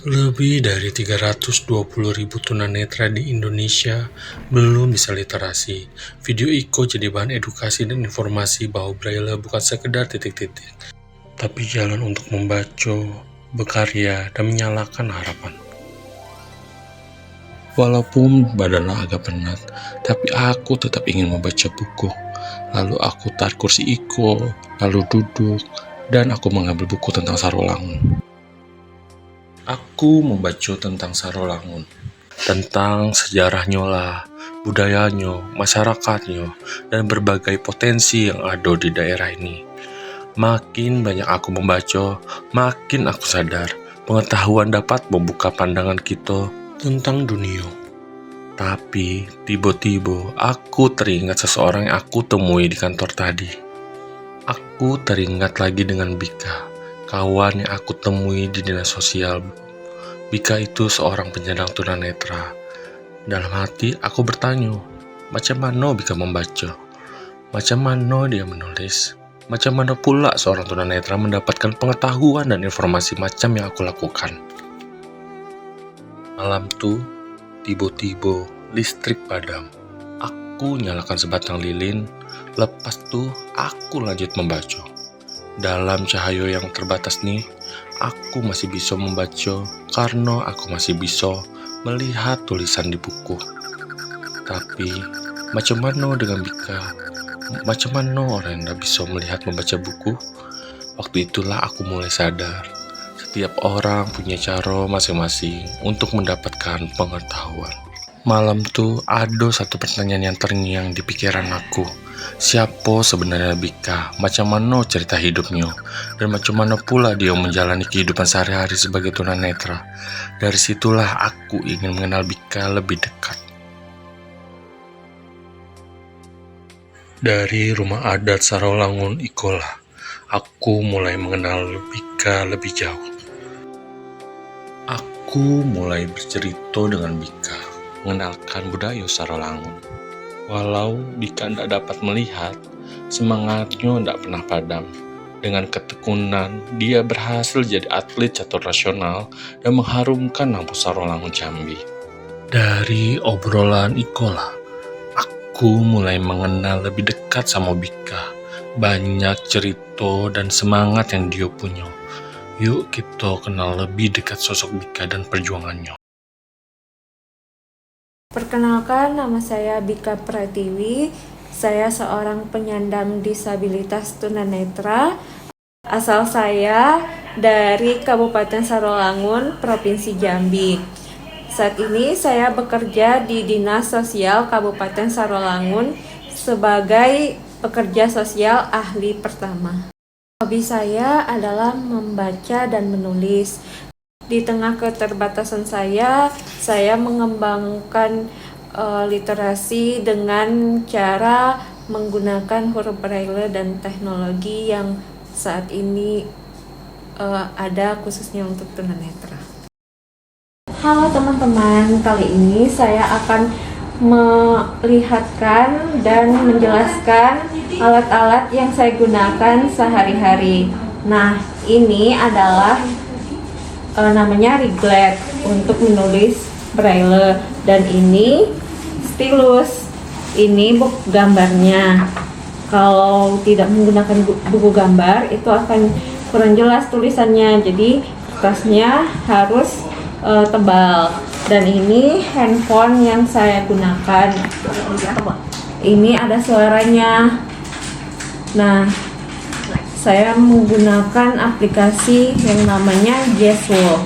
Lebih dari 320.000 tunanetra di Indonesia belum bisa literasi. Video Iko jadi bahan edukasi dan informasi bahwa Braille bukan sekedar titik-titik, tapi jalan untuk membaca, berkarya, dan menyalakan harapan. Walaupun badannya agak penat, tapi aku tetap ingin membaca buku. Lalu aku tarik kursi Iko, lalu duduk, dan aku mengambil buku tentang Sarolangun. Aku membaca tentang Sarolangun, tentang sejarahnya lah, budayanya, masyarakatnya, dan berbagai potensi yang ada di daerah ini. Makin banyak aku membaca, makin aku sadar pengetahuan dapat membuka pandangan kita tentang dunia. Tapi tiba-tiba aku teringat seseorang yang aku temui di kantor tadi. Aku teringat lagi dengan Bika, kawan yang aku temui di dinas sosial. Bika itu seorang penyandang tunanetra. Dalam hati aku bertanya, macam mana Bika membaca? Macam mana dia menulis? Macam mana pula seorang tunanetra mendapatkan pengetahuan dan informasi macam yang aku lakukan? Malam tuh, tiba-tiba listrik padam. Aku nyalakan sebatang lilin, lepas tuh aku lanjut membaca. Dalam cahaya yang terbatas nih, aku masih bisa membaca karena aku masih bisa melihat tulisan di buku. Tapi, macam mana dengan Bika? Macam mana orang yang tidak bisa melihat membaca buku? Waktu itulah aku mulai sadar, setiap orang punya cara masing-masing untuk mendapatkan pengetahuan. Malam tuh ada satu pertanyaan yang terngiang di pikiran aku. Siapa sebenarnya Bika? Macam mana cerita hidupnya? Dan macam mana pula dia menjalani kehidupan sehari-hari sebagai tunanetra? Dari situlah aku ingin mengenal Bika lebih dekat. Dari rumah adat Sarolangun Ikola, aku mulai mengenal Bika lebih jauh. Aku mulai bercerita dengan Bika, mengenalkan budaya Sarolangun. Walau Bika tidak dapat melihat, semangatnya tidak pernah padam. Dengan ketekunan, dia berhasil jadi atlet catur nasional dan mengharumkan nama Sarolangun Jambi. Dari obrolan Ikola, aku mulai mengenal lebih dekat sama Bika. Banyak cerita dan semangat yang dia punya. Yuk kita kenal lebih dekat sosok Bika dan perjuangannya. Perkenalkan, nama saya Bika Pratiwi. Saya seorang penyandang disabilitas tunanetra. Asal saya dari Kabupaten Sarolangun, Provinsi Jambi. Saat ini saya bekerja di Dinas Sosial Kabupaten Sarolangun sebagai pekerja sosial ahli pertama. Hobi saya adalah membaca dan menulis. Di tengah keterbatasan saya mengembangkan literasi dengan cara menggunakan huruf Braille dan teknologi yang saat ini ada khususnya untuk tunanetra. Halo teman-teman, kali ini saya akan melihatkan dan menjelaskan alat-alat yang saya gunakan sehari-hari. Nah, ini adalah namanya Riglet untuk menulis Braille, dan ini stylus, ini buku gambarnya. Kalau tidak menggunakan buku gambar itu akan kurang jelas tulisannya, jadi kertasnya harus tebal. Dan ini handphone yang saya gunakan, ini ada suaranya. Nah, saya menggunakan aplikasi yang namanya Jeswo.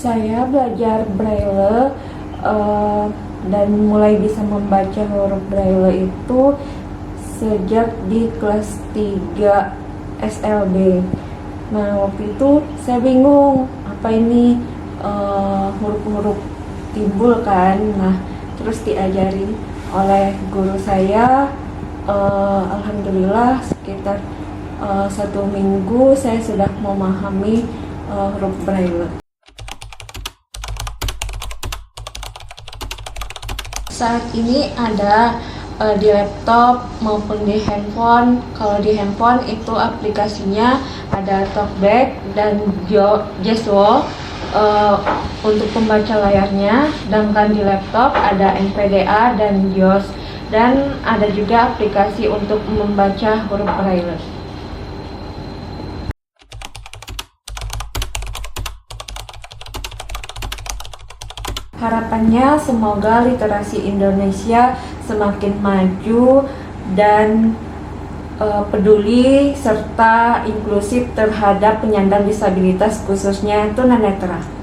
Saya belajar Braille dan mulai bisa membaca huruf Braille itu sejak di kelas 3 SLB. Nah, waktu itu saya bingung, apa ini huruf-huruf timbul kan. Nah, terus diajarin oleh guru saya. Alhamdulillah sekitar 1 minggu saya sudah memahami huruf Braille. Saat ini ada di laptop maupun di handphone. Kalau di handphone itu aplikasinya ada Talkback dan Jaswall untuk pembaca layarnya, sedangkan di laptop ada NVDA dan JAWS, dan ada juga aplikasi untuk membaca huruf braille. Harapannya semoga literasi Indonesia semakin maju dan peduli serta inklusif terhadap penyandang disabilitas khususnya tunanetra.